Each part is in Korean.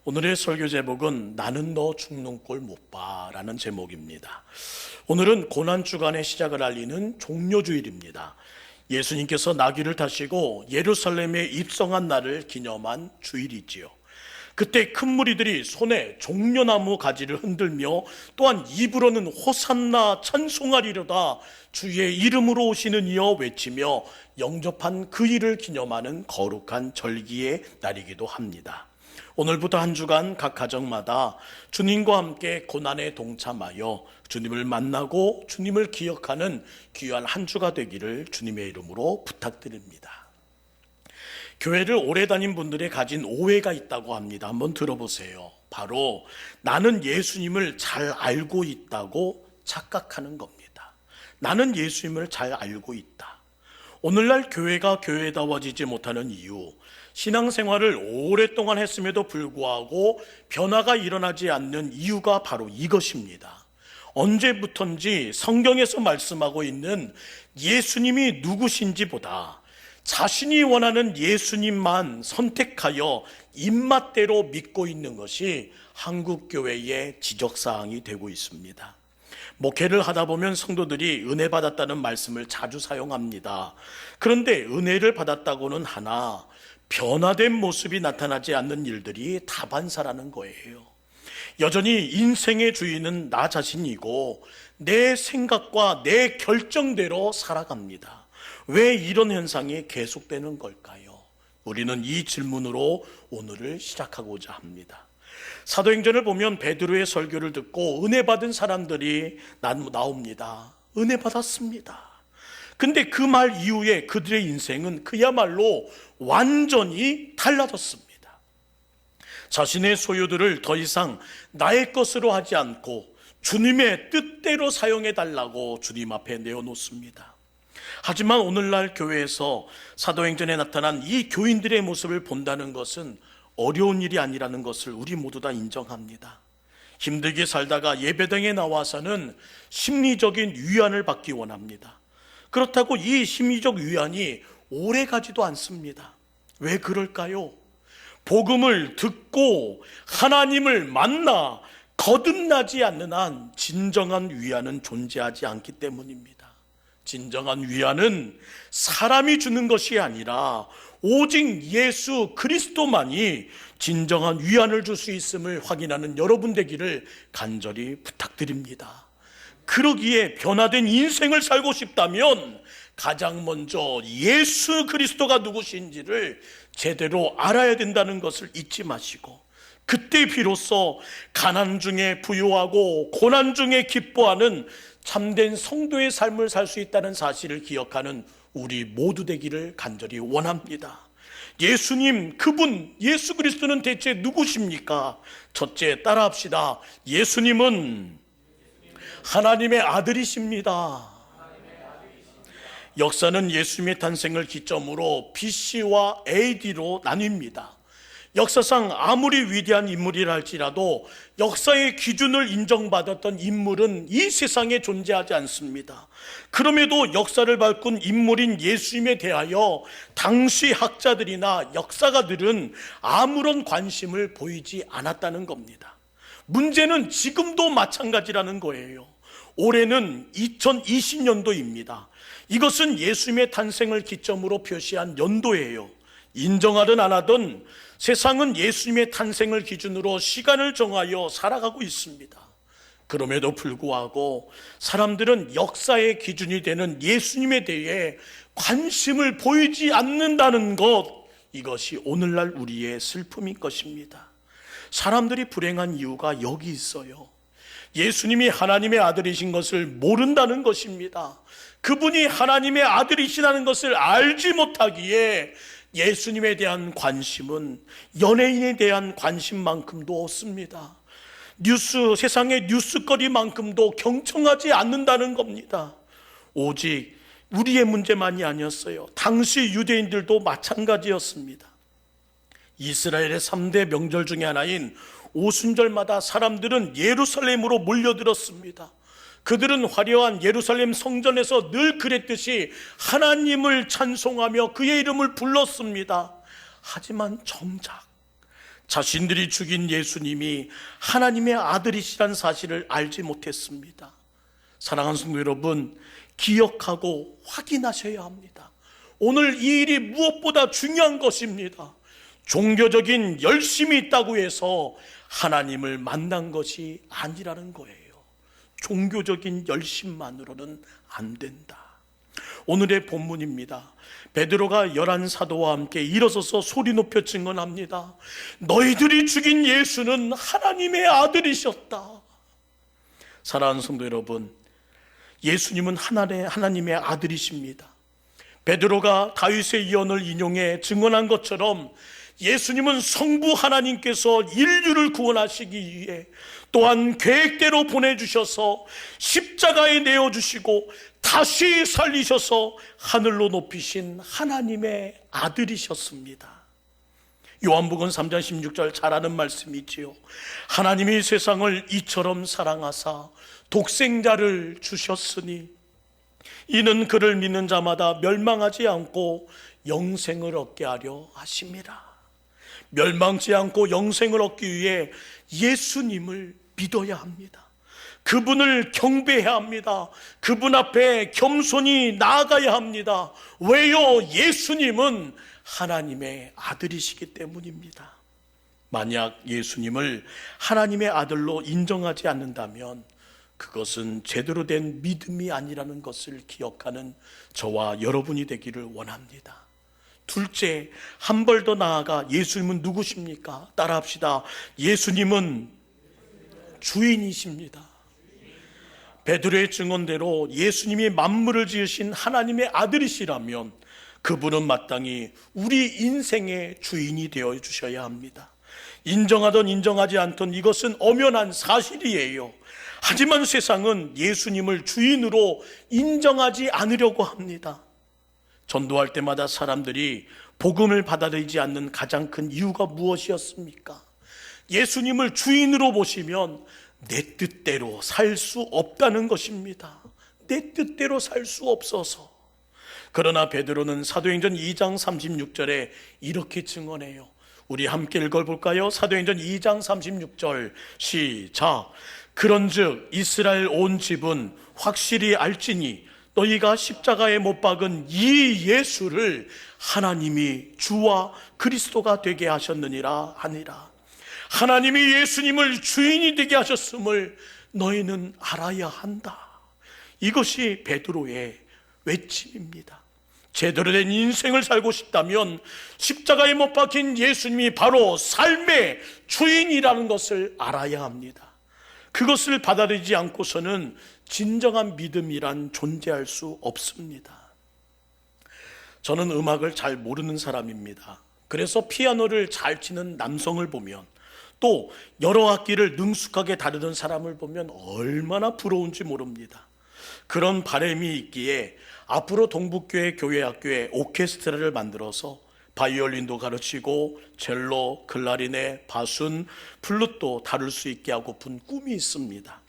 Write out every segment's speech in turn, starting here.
오늘의 설교 제목은 나는 너 죽는 꼴 못 봐라는 제목입니다. 오늘은 고난주간의 시작을 알리는 종료주일입니다. 예수님께서 나귀를 타시고 예루살렘에 입성한 날을 기념한 주일이지요. 그때 큰 무리들이 손에 종려나무 가지를 흔들며 또한 입으로는 호산나 찬송하리로다 주의 이름으로 오시는 이여 외치며 영접한 그 일을 기념하는 거룩한 절기의 날이기도 합니다. 오늘부터 한 주간 각 가정마다 주님과 함께 고난에 동참하여 주님을 만나고 주님을 기억하는 귀한 한 주가 되기를 주님의 이름으로 부탁드립니다. 교회를 오래 다닌 분들이 가진 오해가 있다고 합니다. 한번 들어보세요. 바로 나는 예수님을 잘 알고 있다고 착각하는 겁니다. 나는 예수님을 잘 알고 있다. 오늘날 교회가 교회다워지지 못하는 이유, 신앙생활을 오랫동안 했음에도 불구하고 변화가 일어나지 않는 이유가 바로 이것입니다. 언제부턴지 성경에서 말씀하고 있는 예수님이 누구신지보다 자신이 원하는 예수님만 선택하여 입맛대로 믿고 있는 것이 한국교회의 지적사항이 되고 있습니다. 목회를 하다 보면 성도들이 은혜 받았다는 말씀을 자주 사용합니다. 그런데 은혜를 받았다고는 하나 변화된 모습이 나타나지 않는 일들이 다반사라는 거예요. 여전히 인생의 주인은 나 자신이고 내 생각과 내 결정대로 살아갑니다. 왜 이런 현상이 계속되는 걸까요? 우리는 이 질문으로 오늘을 시작하고자 합니다. 사도행전을 보면 베드로의 설교를 듣고 은혜 받은 사람들이 나옵니다. 은혜 받았습니다. 근데 그 말 이후에 그들의 인생은 그야말로 완전히 달라졌습니다. 자신의 소유들을 더 이상 나의 것으로 하지 않고 주님의 뜻대로 사용해 달라고 주님 앞에 내어놓습니다. 하지만 오늘날 교회에서 사도행전에 나타난 이 교인들의 모습을 본다는 것은 어려운 일이 아니라는 것을 우리 모두 다 인정합니다. 힘들게 살다가 예배당에 나와서는 심리적인 위안을 받기 원합니다. 그렇다고 이 심리적 위안이 오래 가지도 않습니다. 왜 그럴까요? 복음을 듣고 하나님을 만나 거듭나지 않는 한 진정한 위안은 존재하지 않기 때문입니다. 진정한 위안은 사람이 주는 것이 아니라 오직 예수 그리스도만이 진정한 위안을 줄 수 있음을 확인하는 여러분 되기를 간절히 부탁드립니다. 그러기에 변화된 인생을 살고 싶다면 가장 먼저 예수 그리스도가 누구신지를 제대로 알아야 된다는 것을 잊지 마시고 그때 비로소 가난 중에 부유하고 고난 중에 기뻐하는 참된 성도의 삶을 살 수 있다는 사실을 기억하는 우리 모두 되기를 간절히 원합니다. 예수님, 그분 예수 그리스도는 대체 누구십니까? 첫째, 따라합시다. 예수님은 하나님의 아들이십니다. 역사는 예수님의 탄생을 기점으로 BC와 AD로 나뉩니다. 역사상 아무리 위대한 인물이라 할지라도 역사의 기준을 인정받았던 인물은 이 세상에 존재하지 않습니다. 그럼에도 역사를 바꾼 인물인 예수님에 대하여 당시 학자들이나 역사가들은 아무런 관심을 보이지 않았다는 겁니다. 문제는 지금도 마찬가지라는 거예요. 올해는 2020년도입니다. 이것은 예수님의 탄생을 기점으로 표시한 연도예요. 인정하든 안 하든 세상은 예수님의 탄생을 기준으로 시간을 정하여 살아가고 있습니다. 그럼에도 불구하고 사람들은 역사의 기준이 되는 예수님에 대해 관심을 보이지 않는다는 것, 이것이 오늘날 우리의 슬픔인 것입니다. 사람들이 불행한 이유가 여기 있어요. 예수님이 하나님의 아들이신 것을 모른다는 것입니다. 그분이 하나님의 아들이시라는 것을 알지 못하기에 예수님에 대한 관심은 연예인에 대한 관심만큼도 없습니다. 세상의 뉴스거리만큼도 경청하지 않는다는 겁니다. 오직 우리의 문제만이 아니었어요. 당시 유대인들도 마찬가지였습니다. 이스라엘의 3대 명절 중에 하나인 오순절마다 사람들은 예루살렘으로 몰려들었습니다. 그들은 화려한 예루살렘 성전에서 늘 그랬듯이 하나님을 찬송하며 그의 이름을 불렀습니다. 하지만 정작 자신들이 죽인 예수님이 하나님의 아들이시란 사실을 알지 못했습니다. 사랑하는 성도 여러분, 기억하고 확인하셔야 합니다. 오늘 이 일이 무엇보다 중요한 것입니다. 종교적인 열심이 있다고 해서 하나님을 만난 것이 아니라는 거예요. 종교적인 열심만으로는 안 된다. 오늘의 본문입니다. 베드로가 11사도와 함께 일어서서 소리 높여 증언합니다. 너희들이 죽인 예수는 하나님의 아들이셨다. 사랑하는 성도 여러분, 예수님은 하나님의 아들이십니다. 베드로가 다윗의 예언을 인용해 증언한 것처럼 예수님은 성부 하나님께서 인류를 구원하시기 위해 또한 계획대로 보내주셔서 십자가에 내어주시고 다시 살리셔서 하늘로 높이신 하나님의 아들이셨습니다. 요한복음 3장 16절 잘 아는 말씀이지요. 하나님이 세상을 이처럼 사랑하사 독생자를 주셨으니 이는 그를 믿는 자마다 멸망하지 않고 영생을 얻게 하려 하심이라. 멸망치 않고 영생을 얻기 위해 예수님을 믿어야 합니다. 그분을 경배해야 합니다. 그분 앞에 겸손히 나아가야 합니다. 왜요? 예수님은 하나님의 아들이시기 때문입니다. 만약 예수님을 하나님의 아들로 인정하지 않는다면 그것은 제대로 된 믿음이 아니라는 것을 기억하는 저와 여러분이 되기를 원합니다. 둘째, 한 발 더 나아가 예수님은 누구십니까? 따라합시다. 예수님은 주인이십니다. 베드로의 증언대로 예수님이 만물을 지으신 하나님의 아들이시라면 그분은 마땅히 우리 인생의 주인이 되어 주셔야 합니다. 인정하든 인정하지 않든 이것은 엄연한 사실이에요. 하지만 세상은 예수님을 주인으로 인정하지 않으려고 합니다. 전도할 때마다 사람들이 복음을 받아들이지 않는 가장 큰 이유가 무엇이었습니까? 예수님을 주인으로 보시면 내 뜻대로 살 수 없다는 것입니다. 내 뜻대로 살 수 없어서. 그러나 베드로는 사도행전 2장 36절에 이렇게 증언해요. 우리 함께 읽어볼까요? 사도행전 2장 36절 시작. 그런즉 이스라엘 온 집은 확실히 알지니 너희가 십자가에 못 박은 이 예수를 하나님이 주와 그리스도가 되게 하셨느니라 하니라. 하나님이 예수님을 주인이 되게 하셨음을 너희는 알아야 한다. 이것이 베드로의 외침입니다. 제대로 된 인생을 살고 싶다면 십자가에 못 박힌 예수님이 바로 삶의 주인이라는 것을 알아야 합니다. 그것을 받아들이지 않고서는 진정한 믿음이란 존재할 수 없습니다. 저는 음악을 잘 모르는 사람입니다. 그래서 피아노를 잘 치는 남성을 보면 또 여러 악기를 능숙하게 다루는 사람을 보면 얼마나 부러운지 모릅니다. 그런 바람이 있기에 앞으로 동북교회 교회학교에 오케스트라를 만들어서 바이올린도 가르치고 첼로, 클라리넷, 바순, 플룻도 다룰 수 있게 하고픈 꿈이 있습니다.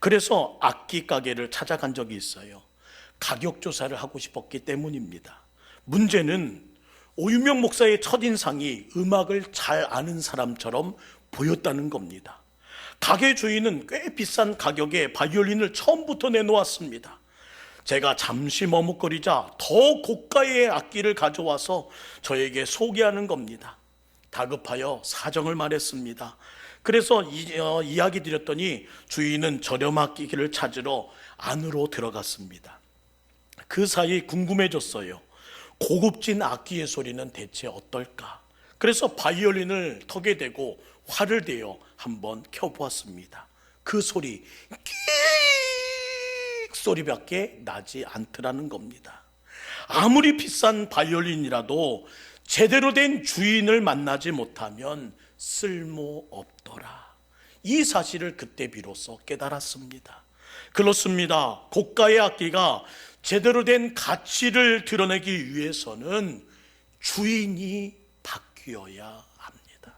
그래서 악기 가게를 찾아간 적이 있어요. 가격 조사를 하고 싶었기 때문입니다. 문제는 오유명 목사의 첫인상이 음악을 잘 아는 사람처럼 보였다는 겁니다. 가게 주인은 꽤 비싼 가격에 바이올린을 처음부터 내놓았습니다. 제가 잠시 머뭇거리자 더 고가의 악기를 가져와서 저에게 소개하는 겁니다. 다급하여 사정을 말했습니다. 그래서 이야기 드렸더니 주인은 저렴 악기를 찾으러 안으로 들어갔습니다. 그 사이 궁금해졌어요. 고급진 악기의 소리는 대체 어떨까? 그래서 바이올린을 턱에 대고 활을 대어 한번 켜보았습니다. 그 소리 끽 소리밖에 나지 않더라는 겁니다. 아무리 비싼 바이올린이라도 제대로 된 주인을 만나지 못하면 쓸모없더라. 이 사실을 그때 비로소 깨달았습니다. 그렇습니다. 고가의 악기가 제대로 된 가치를 드러내기 위해서는 주인이 바뀌어야 합니다.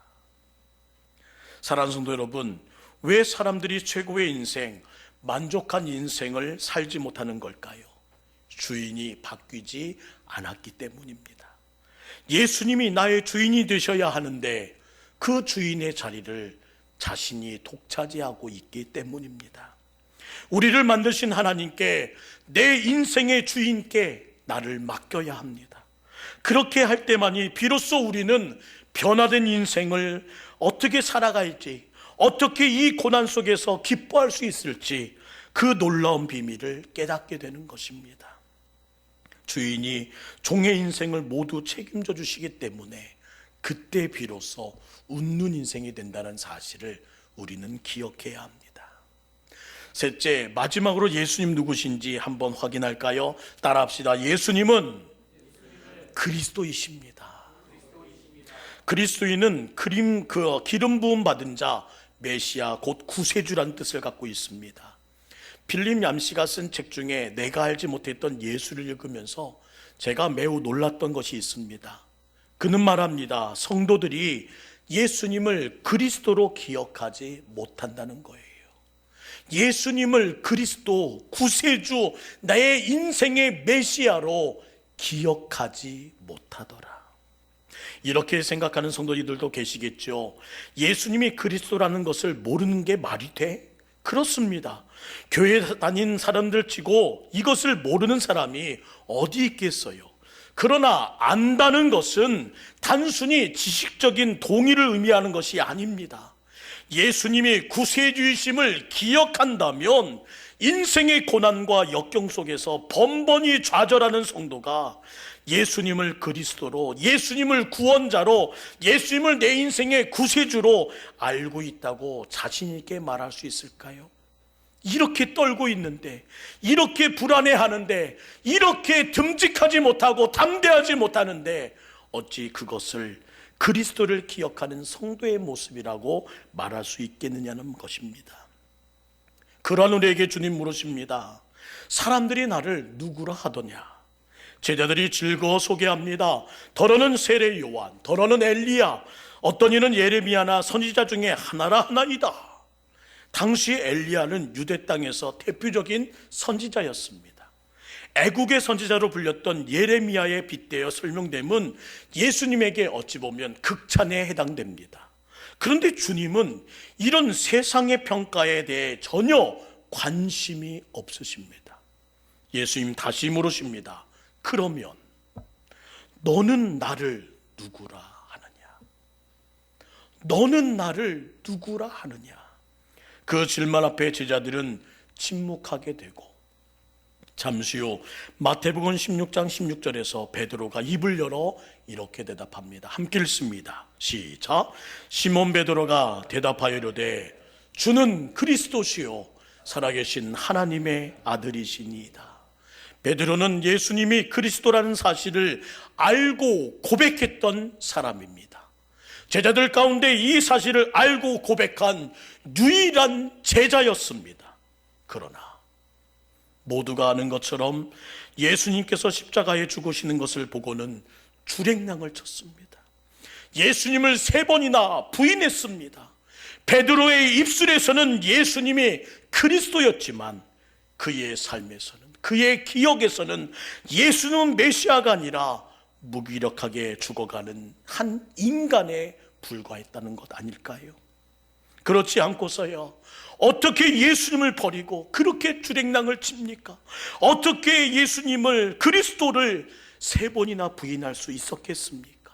사랑하는 성도 여러분, 왜 사람들이 최고의 인생, 만족한 인생을 살지 못하는 걸까요? 주인이 바뀌지 않았기 때문입니다. 예수님이 나의 주인이 되셔야 하는데 그 주인의 자리를 자신이 독차지하고 있기 때문입니다. 우리를 만드신 하나님께, 내 인생의 주인께 나를 맡겨야 합니다. 그렇게 할 때만이 비로소 우리는 변화된 인생을 어떻게 살아갈지, 어떻게 이 고난 속에서 기뻐할 수 있을지, 그 놀라운 비밀을 깨닫게 되는 것입니다. 주인이 종의 인생을 모두 책임져 주시기 때문에 그때 비로소 웃는 인생이 된다는 사실을 우리는 기억해야 합니다. 셋째, 마지막으로 예수님 누구신지 한번 확인할까요? 따라합시다. 예수님은 그리스도이십니다. 그리스도인은 기름 부음 받은 자, 메시아 곧 구세주란 뜻을 갖고 있습니다. 빌림 얌씨가 쓴 책 중에 내가 알지 못했던 예수를 읽으면서 제가 매우 놀랐던 것이 있습니다. 그는 말합니다. 성도들이 예수님을 그리스도로 기억하지 못한다는 거예요. 예수님을 그리스도, 구세주, 나의 인생의 메시아로 기억하지 못하더라. 이렇게 생각하는 성도들도 계시겠죠. 예수님이 그리스도라는 것을 모르는 게 말이 돼? 그렇습니다. 교회 다닌 사람들 치고 이것을 모르는 사람이 어디 있겠어요. 그러나 안다는 것은 단순히 지식적인 동의를 의미하는 것이 아닙니다. 예수님이 구세주이심을 기억한다면 인생의 고난과 역경 속에서 번번이 좌절하는 성도가 예수님을 그리스도로, 예수님을 구원자로, 예수님을 내 인생의 구세주로 알고 있다고 자신 있게 말할 수 있을까요? 이렇게 떨고 있는데, 이렇게 불안해하는데, 이렇게 듬직하지 못하고 담대하지 못하는데 어찌 그것을 그리스도를 기억하는 성도의 모습이라고 말할 수 있겠느냐는 것입니다. 그러한 우리에게 주님 물으십니다. 사람들이 나를 누구라 하더냐? 제자들이 즐거워 소개합니다. 더러는 세례 요한, 더러는 엘리야, 어떤 이는 예레미야나 선지자 중에 하나라 하나이다. 당시 엘리야는 유대 땅에서 대표적인 선지자였습니다. 애국의 선지자로 불렸던 예레미야에 빗대어 설명됨은 예수님에게 어찌 보면 극찬에 해당됩니다. 그런데 주님은 이런 세상의 평가에 대해 전혀 관심이 없으십니다. 예수님 다시 물으십니다. 그러면 너는 나를 누구라 하느냐? 너는 나를 누구라 하느냐? 그 질문 앞에 제자들은 침묵하게 되고, 잠시 후 마태복음 16장 16절에서 베드로가 입을 열어 이렇게 대답합니다. 함께 읽습니다. 시작. 시몬 베드로가 대답하여 이르되 주는 그리스도시요 살아계신 하나님의 아들이시니이다. 베드로는 예수님이 그리스도라는 사실을 알고 고백했던 사람입니다. 제자들 가운데 이 사실을 알고 고백한 유일한 제자였습니다. 그러나 모두가 아는 것처럼 예수님께서 십자가에 죽으시는 것을 보고는 주랭랑을 쳤습니다. 예수님을 3번이나 부인했습니다. 베드로의 입술에서는 예수님이 그리스도였지만 그의 삶에서는, 그의 기억에서는 예수는 메시아가 아니라 무기력하게 죽어가는 한 인간에 불과했다는 것 아닐까요? 그렇지 않고서야 어떻게 예수님을 버리고 그렇게 주랭랑을 칩니까? 어떻게 예수님을, 그리스도를 3번이나 부인할 수 있었겠습니까?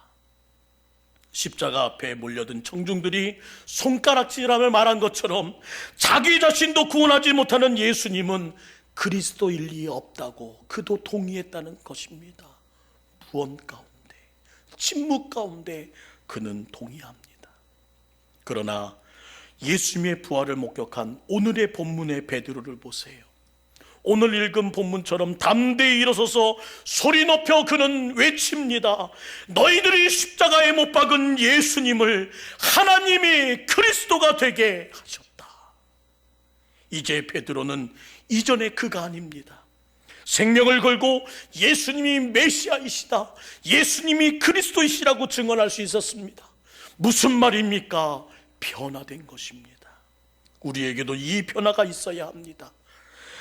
십자가 앞에 몰려든 청중들이 손가락질하며 말한 것처럼 자기 자신도 구원하지 못하는 예수님은 그리스도일 리 없다고 그도 동의했다는 것입니다. 무언 가운데, 침묵 가운데 그는 동의합니다. 그러나 예수님의 부활을 목격한 오늘의 본문의 베드로를 보세요. 오늘 읽은 본문처럼 담대히 일어서서 소리 높여 그는 외칩니다. 너희들이 십자가에 못 박은 예수님을 하나님이 그리스도가 되게 하셨다. 이제 베드로는 이전의 그가 아닙니다. 생명을 걸고 예수님이 메시아이시다, 예수님이 그리스도이시라고 증언할 수 있었습니다. 무슨 말입니까? 변화된 것입니다. 우리에게도 이 변화가 있어야 합니다.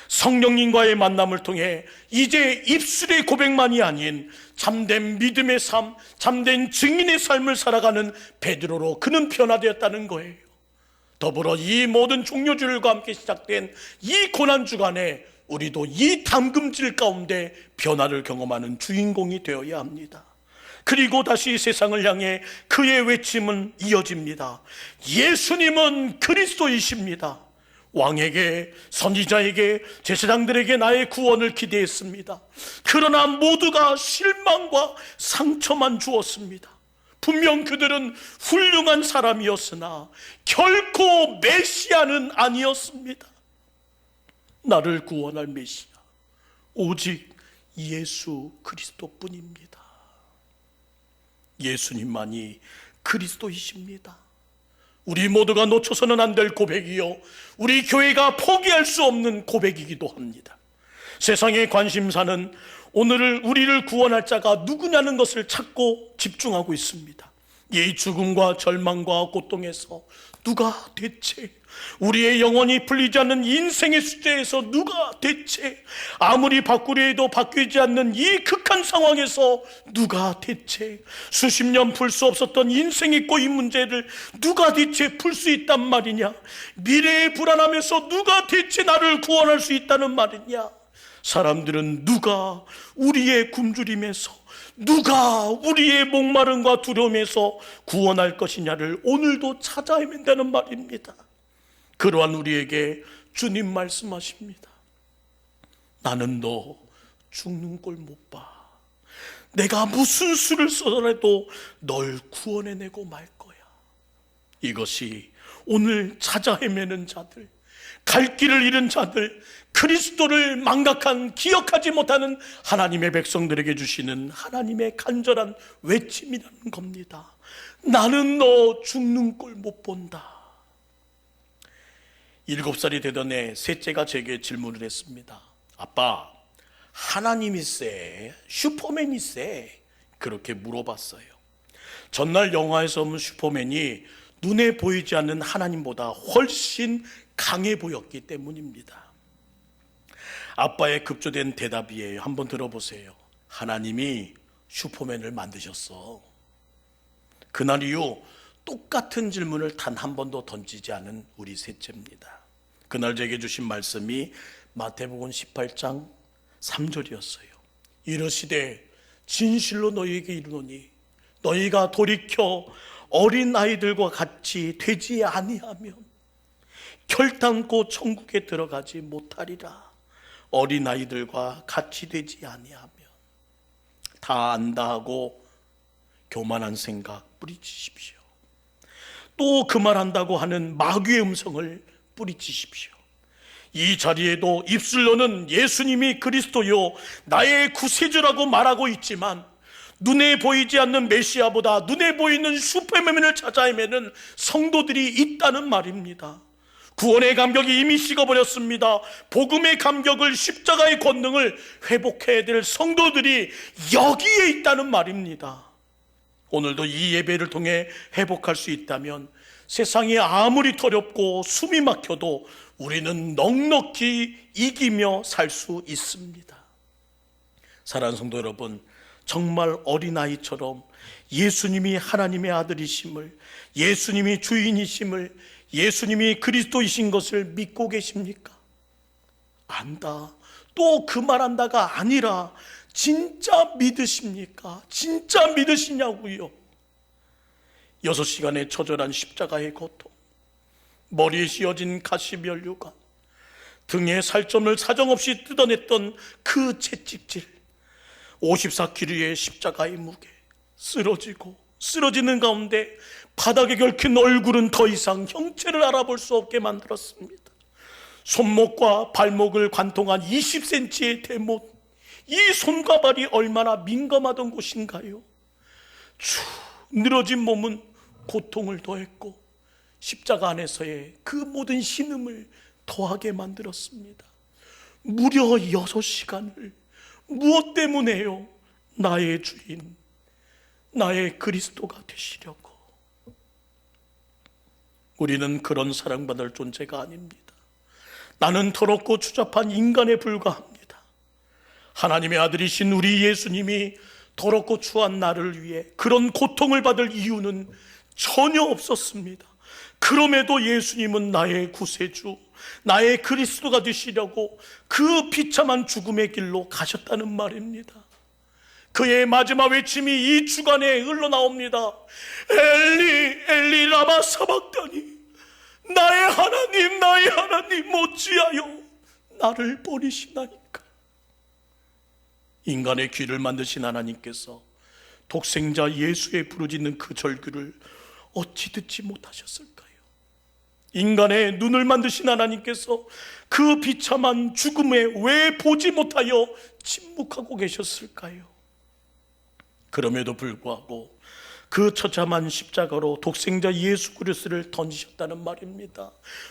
성령님과의 만남을 통해 이제 입술의 고백만이 아닌 참된 믿음의 삶, 참된 증인의 삶을 살아가는 베드로로 그는 변화되었다는 거예요. 더불어 이 모든 종료주일과 함께 시작된 이 고난주간에 우리도 이 담금질 가운데 변화를 경험하는 주인공이 되어야 합니다. 그리고 다시 세상을 향해 그의 외침은 이어집니다. 예수님은 그리스도이십니다. 왕에게, 선지자에게, 제사장들에게 나의 구원을 기대했습니다. 그러나 모두가 실망과 상처만 주었습니다. 분명 그들은 훌륭한 사람이었으나 결코 메시아는 아니었습니다. 나를 구원할 메시아, 오직 예수 그리스도뿐입니다. 예수님만이 그리스도이십니다. 우리 모두가 놓쳐서는 안 될 고백이요, 우리 교회가 포기할 수 없는 고백이기도 합니다. 세상의 관심사는 오늘을 우리를 구원할 자가 누구냐는 것을 찾고 집중하고 있습니다. 이 죽음과 절망과 고통에서 누가 대체, 우리의 영혼이 풀리지 않는 인생의 수제에서 누가 대체, 아무리 바꾸려 해도 바뀌지 않는 이 극한 상황에서 누가 대체, 수십 년 풀 수 없었던 인생의 꼬인 문제를 누가 대체 풀 수 있단 말이냐, 미래의 불안함에서 누가 대체 나를 구원할 수 있다는 말이냐. 사람들은 누가 우리의 굶주림에서, 누가 우리의 목마름과 두려움에서 구원할 것이냐를 오늘도 찾아 헤맨다는 말입니다. 그러한 우리에게 주님 말씀하십니다. 나는 너 죽는 꼴 못 봐. 내가 무슨 수를 써더라도 널 구원해내고 말 거야. 이것이 오늘 찾아 헤매는 자들, 갈 길을 잃은 자들, 그리스도를 망각한, 기억하지 못하는 하나님의 백성들에게 주시는 하나님의 간절한 외침이라는 겁니다. 나는 너 죽는 꼴 못 본다. 7살이 되던 해 셋째가 제게 질문을 했습니다. 아빠, 하나님이세? 슈퍼맨이세? 그렇게 물어봤어요. 전날 영화에서 본 슈퍼맨이 눈에 보이지 않는 하나님보다 훨씬 강해 보였기 때문입니다. 아빠의 급조된 대답이에요. 한번 들어보세요. 하나님이 슈퍼맨을 만드셨어. 그날 이후 똑같은 질문을 단 한 번도 던지지 않은 우리 셋째입니다. 그날 제게 주신 말씀이 마태복음 18장 3절이었어요. 이르시되 진실로 너희에게 이르노니 너희가 돌이켜 어린 아이들과 같이 되지 아니하면 결단코 천국에 들어가지 못하리라. 어린 아이들과 같이 되지 아니하면. 다 안다 하고 교만한 생각 뿌리치십시오. 또 그 말한다고 하는 마귀의 음성을 뿌리치십시오. 이 자리에도 입술로는 예수님이 그리스도요 나의 구세주라고 말하고 있지만 눈에 보이지 않는 메시아보다 눈에 보이는 슈퍼맨을 찾아 헤매는 성도들이 있다는 말입니다. 구원의 감격이 이미 식어버렸습니다. 복음의 감격을, 십자가의 권능을 회복해야 될 성도들이 여기에 있다는 말입니다. 오늘도 이 예배를 통해 회복할 수 있다면 세상이 아무리 더럽고 숨이 막혀도 우리는 넉넉히 이기며 살 수 있습니다. 사랑하는 성도 여러분, 정말 어린아이처럼 예수님이 하나님의 아들이심을, 예수님이 주인이심을, 예수님이 그리스도이신 것을 믿고 계십니까? 안다, 또 그 말한다가 아니라 진짜 믿으십니까? 진짜 믿으시냐고요? 6시간의 처절한 십자가의 고통, 머리에 씌어진 가시면류관, 등에 살점을 사정없이 뜯어냈던 그 채찍질, 54kg의 십자가의 무게, 쓰러지는 가운데 바닥에 결킨 얼굴은 더 이상 형체를 알아볼 수 없게 만들었습니다. 손목과 발목을 관통한 20cm의 대못, 이 손과 발이 얼마나 민감하던 곳인가요? 축 늘어진 몸은 고통을 더했고 십자가 안에서의 그 모든 신음을 더하게 만들었습니다. 무려 6시간을 무엇 때문에요? 나의 주인, 나의 그리스도가 되시려고. 우리는 그런 사랑받을 존재가 아닙니다. 나는 더럽고 추잡한 인간에 불과합니다. 하나님의 아들이신 우리 예수님이 더럽고 추한 나를 위해 그런 고통을 받을 이유는 전혀 없었습니다. 그럼에도 예수님은 나의 구세주, 나의 그리스도가 되시려고 그 비참한 죽음의 길로 가셨다는 말입니다. 그의 마지막 외침이 이 주간에 흘러나옵니다. 엘리 엘리 라마 사박다니, 나의 하나님 어찌하여 나를 버리시나이까. 인간의 귀를 만드신 하나님께서 독생자 예수의 부르짖는 그 절규를 어찌 듣지 못하셨을까요? 인간의 눈을 만드신 하나님께서 그 비참한 죽음에 왜 보지 못하여 침묵하고 계셨을까요? 그럼에도 불구하고 그 처참한 십자가로 독생자 예수 그리스도를 던지셨다는 말입니다.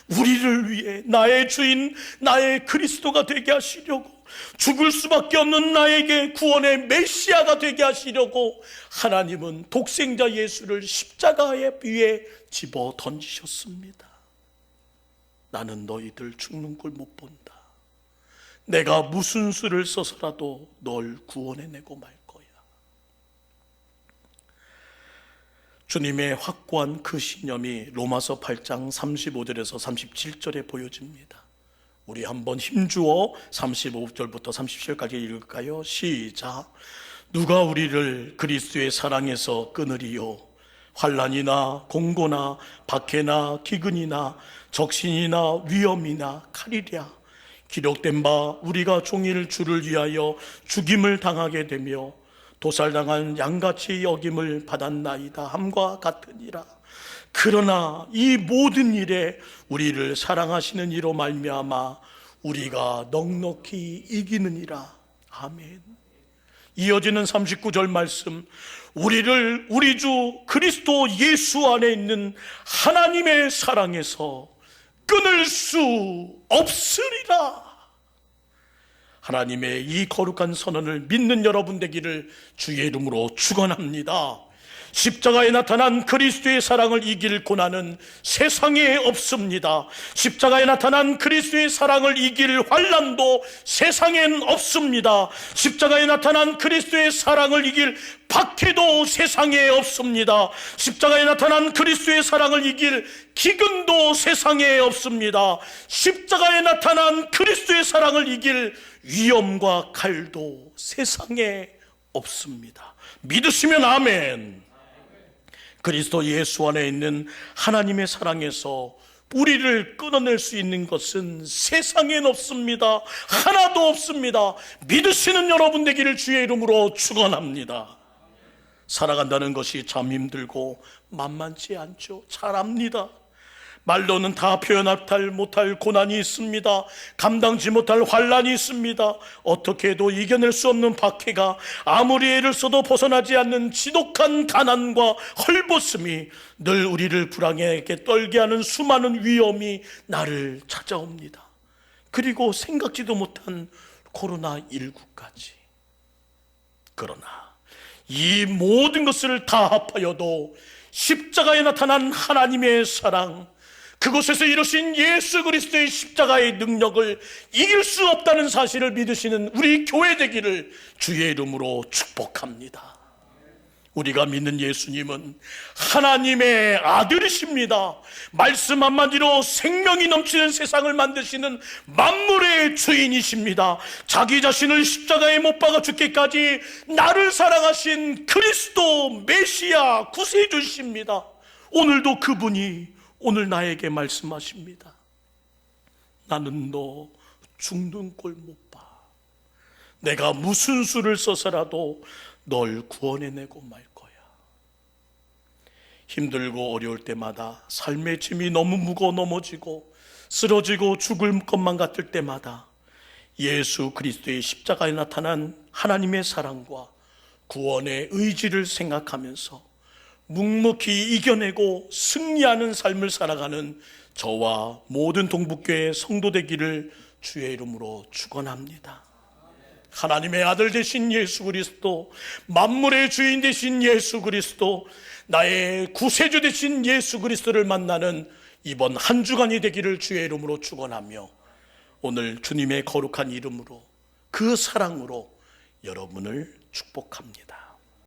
우리를 위해 나의 주인, 나의 그리스도가 되게 하시려고, 죽을 수밖에 없는 나에게 구원의 메시아가 되게 하시려고 하나님은 독생자 예수를 십자가에 위에 집어 던지셨습니다. 나는 너희들 죽는 걸 못 본다. 내가 무슨 수를 써서라도 널 구원해내고 말 거야. 주님의 확고한 그 신념이 로마서 8장 35절에서 37절에 보여집니다. 우리 한번 힘주어 35절부터 37절까지 읽을까요? 시작. 누가 우리를 그리스도의 사랑에서 끊으리요? 환난이나 공고나 박해나 기근이나 적신이나 위험이나 칼이랴. 기록된 바 우리가 종일 주를 위하여 죽임을 당하게 되며 도살당한 양같이 여김을 받았나이다 함과 같으니라. 그러나 이 모든 일에 우리를 사랑하시는 이로 말미암아 우리가 넉넉히 이기느니라. 아멘. 이어지는 39절 말씀, 우리를 우리 주 그리스도 예수 안에 있는 하나님의 사랑에서 끊을 수 없으리라. 하나님의 이 거룩한 선언을 믿는 여러분 되기를 주의 이름으로 축원합니다. 십자가에 나타난 그리스도의 사랑을 이길 고난은 세상에 없습니다. 십자가에 나타난 그리스도의 사랑을 이길 환난도 세상엔 없습니다. 십자가에 나타난 그리스도의 사랑을 이길 박해도 세상에 없습니다. 십자가에 나타난 그리스도의 사랑을 이길 기근도 세상에 없습니다. 십자가에 나타난 그리스도의 사랑을 이길 위험과 칼도 세상에 없습니다. 믿으시면 아멘. 그리스도 예수 안에 있는 하나님의 사랑에서 우리를 끊어낼 수 있는 것은 세상엔 없습니다. 하나도 없습니다. 믿으시는 여러분 되기를 주의 이름으로 축원합니다. 살아간다는 것이 참 힘들고 만만치 않죠. 잘 압니다. 말로는 다 표현하지 못할 고난이 있습니다. 감당지 못할 환난이 있습니다. 어떻게 해도 이겨낼 수 없는 박해가, 아무리 애를 써도 벗어나지 않는 지독한 가난과 헐벗음이, 늘 우리를 불안하게 떨게 하는 수많은 위험이 나를 찾아옵니다. 그리고 생각지도 못한 코로나19까지. 그러나 이 모든 것을 다 합하여도 십자가에 나타난 하나님의 사랑, 그곳에서 이루신 예수 그리스도의 십자가의 능력을 이길 수 없다는 사실을 믿으시는 우리 교회 되기를 주의 이름으로 축복합니다. 우리가 믿는 예수님은 하나님의 아들이십니다. 말씀 한마디로 생명이 넘치는 세상을 만드시는 만물의 주인이십니다. 자기 자신을 십자가에 못 박아 죽기까지 나를 사랑하신 그리스도 메시아 구세주십니다. 오늘도 그분이 오늘 나에게 말씀하십니다. 나는 너 죽는 꼴 못 봐. 내가 무슨 수를 써서라도 널 구원해내고 말 거야. 힘들고 어려울 때마다, 삶의 짐이 너무 무거워 넘어지고 쓰러지고 죽을 것만 같을 때마다 예수 그리스도의 십자가에 나타난 하나님의 사랑과 구원의 의지를 생각하면서 묵묵히 이겨내고 승리하는 삶을 살아가는 저와 모든 동북교회 성도 되기를 주의 이름으로 축원합니다. 하나님의 아들 되신 예수 그리스도, 만물의 주인 되신 예수 그리스도, 나의 구세주 되신 예수 그리스도를 만나는 이번 한 주간이 되기를 주의 이름으로 축원하며, 오늘 주님의 거룩한 이름으로 그 사랑으로 여러분을 축복합니다.